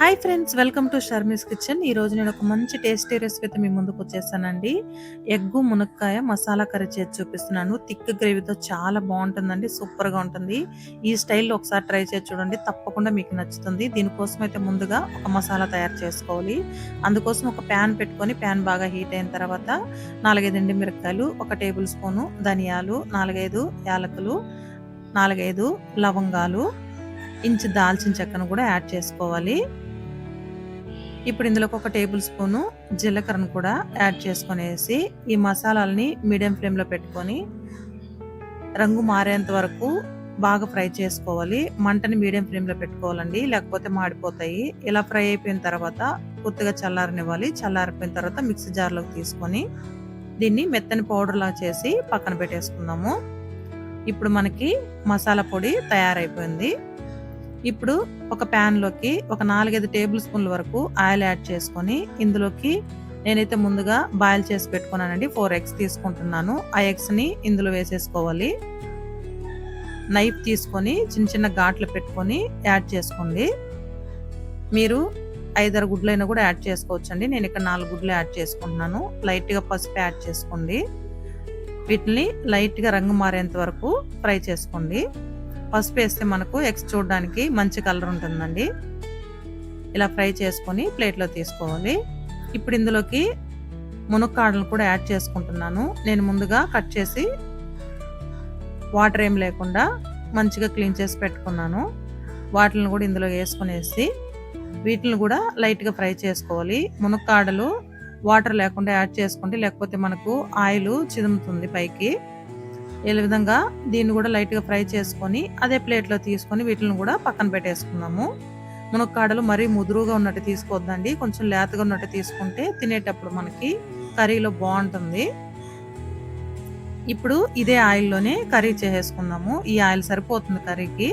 Hi friends, welcome to Sharmi's kitchen. ఈరోజు నేను ఒక మంచి టేస్టీ రెసిపీతో మీ ముందుకు వచ్చేసానండి. ఎగ్గు మునక్కాయ మసాలా కర్రీ చేసి చూపిస్తున్నాను. థిక్ గ్రేవీతో చాలా బాగుంటుందండి, సూపర్గా ఉంటుంది. ఈ స్టైల్లో ఒకసారి ట్రై చేసి చూడండి, తప్పకుండా మీకు నచ్చుతుంది. దీనికోసం అయితే ముందుగా ఒక మసాలా తయారు చేసుకోవాలి. అందుకోసం ఒక ప్యాన్ పెట్టుకొని ప్యాన్ బాగా హీట్ అయిన తర్వాత 4-5 ఎండుమిరపకాయలు, 1 టేబుల్ స్పూను ధనియాలు, 4-5 యాలకులు, 4-5 లవంగాలు, ఇంచు దాల్చిన చెక్కను కూడా యాడ్ చేసుకోవాలి. ఇప్పుడు ఇందులోకి 1 టేబుల్ స్పూను జీలకర్రను కూడా యాడ్ చేసుకునేసి ఈ మసాలాలని మీడియం ఫ్లేమ్లో పెట్టుకొని రంగు మారేంత వరకు బాగా ఫ్రై చేసుకోవాలి. మంటని మీడియం ఫ్లేమ్లో పెట్టుకోవాలండి, లేకపోతే మాడిపోతాయి. ఇలా ఫ్రై అయిపోయిన తర్వాత కొద్దిగా చల్లారనివ్వాలి. చల్లారిపోయిన తర్వాత మిక్సీ జార్లోకి తీసుకొని దీన్ని మెత్తని పౌడర్లా చేసి పక్కన పెట్టేసుకుందాము. ఇప్పుడు మనకి మసాలా పొడి తయారైపోయింది. ఇప్పుడు ఒక ప్యాన్లోకి ఒక 4-5 టేబుల్ స్పూన్ల వరకు ఆయిల్ యాడ్ చేసుకొని ఇందులోకి నేనైతే ముందుగా బాయిల్ చేసి పెట్టుకున్నానండి. 4 ఎగ్స్ తీసుకుంటున్నాను. ఆ ఎగ్స్ని ఇందులో వేసేసుకోవాలి. నైఫ్ తీసుకొని చిన్న చిన్న ఘాట్లు పెట్టుకొని యాడ్ చేసుకోండి. మీరు 5-6 గుడ్లైనా కూడా యాడ్ చేసుకోవచ్చండి. నేను ఇక్కడ 4 గుడ్లు యాడ్ చేసుకుంటున్నాను. లైట్గా పసుపు యాడ్ చేసుకోండి. వీటిని లైట్గా రంగు మారేంత వరకు ఫ్రై చేసుకోండి. పసుపు వేస్తే మనకు ఎగ్స్ చూడడానికి మంచి కలర్ ఉంటుందండి. ఇలా ఫ్రై చేసుకొని ప్లేట్లో తీసుకోవాలి. ఇప్పుడు ఇందులోకి మునక్కాడలు కూడా యాడ్ చేసుకుంటున్నాను. నేను ముందుగా కట్ చేసి వాటర్ ఏం లేకుండా మంచిగా క్లీన్ చేసి పెట్టుకున్నాను. వాటిని కూడా ఇందులో వేసుకునేసి వీటిని కూడా లైట్గా ఫ్రై చేసుకోవాలి. మునక్కాడలు వాటర్ లేకుండా యాడ్ చేసుకోండి, లేకపోతే మనకు ఆయిల్ చిదుముతుంది పైకి. ఈ విధంగా దీన్ని కూడా లైట్గా ఫ్రై చేసుకొని అదే ప్లేట్లో తీసుకొని వీటిని కూడా పక్కన పెట్టేసుకున్నాము. మునక్కాడలు మరీ ముదురుగా ఉన్నట్టు తీసుకోవద్దండి, కొంచెం లేతగా ఉన్నట్టు తీసుకుంటే తినేటప్పుడు మనకి కర్రీలో బాగుంటుంది. ఇప్పుడు ఇదే ఆయిల్లోనే కర్రీ చేసేసుకుందాము. ఈ ఆయిల్ సరిపోతుంది కర్రీకి.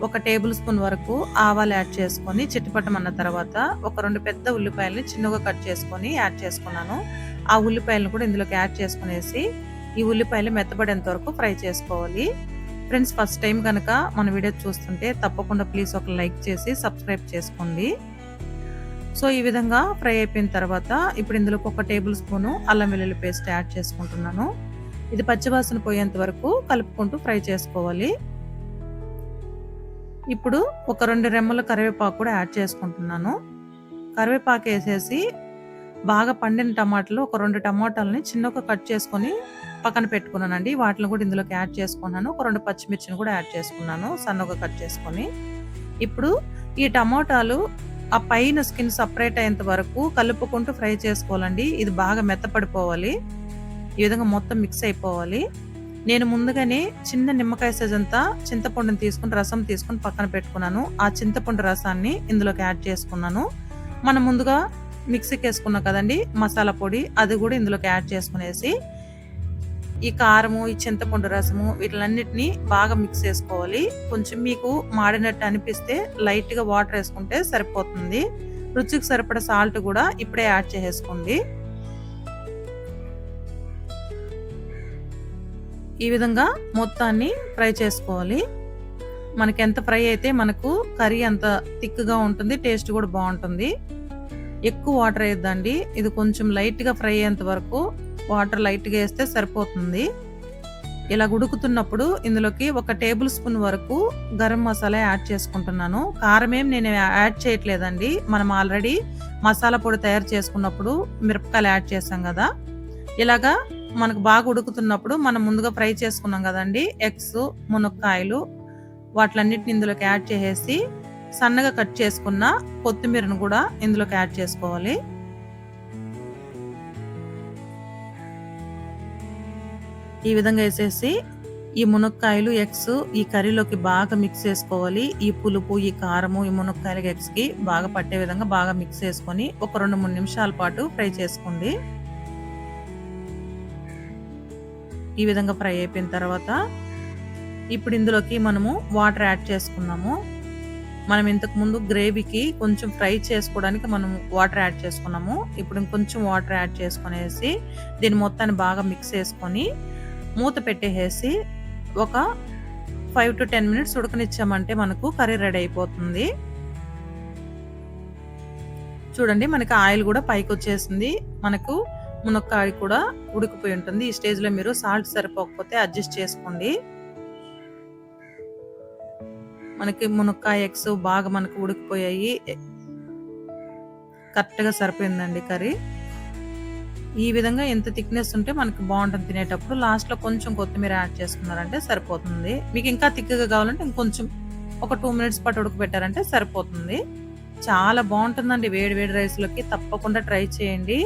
1 టేబుల్ స్పూన్ వరకు ఆవాలు యాడ్ చేసుకొని చిట్టుపట్టమన్న తర్వాత ఒక 2 పెద్ద ఉల్లిపాయలని చిన్నగా కట్ చేసుకొని యాడ్ చేసుకున్నాను. ఆ ఉల్లిపాయలను కూడా ఇందులోకి యాడ్ చేసుకునేసి ఈ ఉల్లిపాయలు మెత్తబడేంత వరకు ఫ్రై చేసుకోవాలి. ఫ్రెండ్స్, ఫస్ట్ టైం కనుక మన వీడియో చూస్తుంటే తప్పకుండా ప్లీజ్ ఒక లైక్ చేసి సబ్స్క్రైబ్ చేసుకోండి. సో ఈ విధంగా ఫ్రై అయిపోయిన తర్వాత ఇప్పుడు ఇందులోకి 1 టేబుల్ స్పూను అల్లం వెల్లుల్లి పేస్ట్ యాడ్ చేసుకుంటున్నాను. ఇది పచ్చివాసన పోయేంత వరకు కలుపుకుంటూ ఫ్రై చేసుకోవాలి. ఇప్పుడు ఒక 2 రెమ్మల కరివేపాకు కూడా యాడ్ చేసుకుంటున్నాను. కరివేపాకు వేసేసి బాగా పండిన టమాటాలు ఒక 2 టమాటాలని చిన్నగా కట్ చేసుకొని పక్కన పెట్టుకున్నానండి. వాటిని కూడా ఇందులోకి యాడ్ చేసుకున్నాను. ఒక 2 పచ్చిమిర్చిని కూడా యాడ్ చేసుకున్నాను సన్నగా కట్ చేసుకొని. ఇప్పుడు ఈ టమాటాలు ఆ పైన స్కిన్ సపరేట్ అయ్యేంత వరకు కలుపుకుంటూ ఫ్రై చేసుకోవాలండి. ఇది బాగా మెత్తపడిపోవాలి. ఈ విధంగా మొత్తం మిక్స్ అయిపోవాలి. నేను ముందుగానే చిన్న నిమ్మకాయ సైజ్ అంతా చింతపండుని తీసుకుని రసం తీసుకుని పక్కన పెట్టుకున్నాను. ఆ చింతపండు రసాన్ని ఇందులోకి యాడ్ చేసుకున్నాను. మనం ముందుగా మిక్సీకి వేసుకున్నాం కదండి మసాలా పొడి, అది కూడా ఇందులోకి యాడ్ చేసుకునేసి ఈ కారము, ఈ చింతపండు రసము వీటిలన్నిటిని బాగా మిక్స్ చేసుకోవాలి. కొంచెం మీకు మాడినట్టు అనిపిస్తే లైట్గా వాటర్ వేసుకుంటే సరిపోతుంది. రుచికి సరిపడా సాల్ట్ కూడా ఇప్పుడే యాడ్ చేసేసుకోండి. ఈ విధంగా మొత్తాన్ని ఫ్రై చేసుకోవాలి. మనకి ఎంత ఫ్రై అయితే మనకు కర్రీ అంత థిక్గా ఉంటుంది, టేస్ట్ కూడా బాగుంటుంది. ఎక్కువ వాటర్ వేయద్దండి, ఇది కొంచెం లైట్గా ఫ్రై అయ్యేంత వరకు వాటర్ లైట్గా వేస్తే సరిపోతుంది. ఇలా ఉడుకుతున్నప్పుడు ఇందులోకి 1 టేబుల్ స్పూన్ వరకు గరం మసాలా యాడ్ చేసుకుంటున్నాను. కారం ఏం నేను యాడ్ చేయట్లేదండి, మనం ఆల్రెడీ మసాలా పొడి తయారు చేసుకున్నప్పుడు మిరపకాయలు యాడ్ చేసాం కదా. ఇలాగా మనకు బాగా ఉడుకుతున్నప్పుడు మనం ముందుగా ఫ్రై చేసుకున్నాం కదండి ఎగ్స్, మునక్కాయలు, వాటిలన్నిటిని ఇందులోకి యాడ్ చేసేసి సన్నగా కట్ చేసుకున్న కొత్తిమీరను కూడా ఇందులోకి యాడ్ చేసుకోవాలి. ఈ విధంగా వేసేసి ఈ మునక్కాయలు, ఎగ్స్ ఈ కర్రీలోకి బాగా మిక్స్ చేసుకోవాలి. ఈ పులుపు, ఈ కారము ఈ మునక్కాయలు ఎగ్స్కి బాగా పట్టే విధంగా బాగా మిక్స్ చేసుకొని ఒక 2-3 నిమిషాల పాటు ఫ్రై చేసుకోండి. ఈ విధంగా ఫ్రై అయిపోయిన తర్వాత ఇప్పుడు ఇందులోకి మనము వాటర్ యాడ్ చేసుకున్నాము. మనం ఇంతకు ముందు గ్రేవీకి కొంచెం ఫ్రై చేసుకోవడానికి మనం వాటర్ యాడ్ చేసుకున్నాము. ఇప్పుడు ఇంకొంచెం వాటర్ యాడ్ చేసుకునేసి దీన్ని మొత్తాన్ని బాగా మిక్స్ చేసుకొని మూత పెట్టేసి ఒక 5 to 10 మినిట్స్ ఉడకనిచ్చామంటే మనకు కర్రీ రెడీ అయిపోతుంది. చూడండి మనకి ఆయిల్ కూడా పైకొచ్చేసింది. మనకు మునక్కాయ కూడా ఉడికిపోయి ఉంటుంది. ఈ స్టేజ్‌లో మీరు సాల్ట్ సరిపోకపోతే అడ్జస్ట్ చేసుకోండి. మనకి మునక్కాయ, ఎగ్స్ బాగా మనకు ఉడికిపోయాయి. కరెక్ట్‌గా సరిపోయిందండి కర్రీ. ఈ విధంగా ఎంత థిక్‌నెస్ ఉంటే మనకి బావుంటుంది తినేటప్పుడు. లాస్ట్‌లో కొంచెం కొత్తిమీర యాడ్ చేసుకున్నారంటే సరిపోతుంది. మీకు ఇంకా థిక్‌గా కావాలంటే ఇంకొంచెం ఒక 2 మినిట్స్ పాటు ఉడకబెట్టారంటే సరిపోతుంది. చాలా బావుంటుందండి వేడి వేడి రైస్‌లోకి. తప్పకుండా ట్రై చేయండి.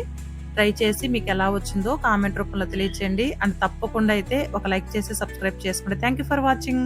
ట్రై చేసి మీకెలా వచ్చిందో కామెంట్ రూపంలో తెలియచేయండి. అండ్ తప్పకుండా అయితే ఒక లైక్ చేసి సబ్స్క్రైబ్ చేసుకోండి. Thank you for watching.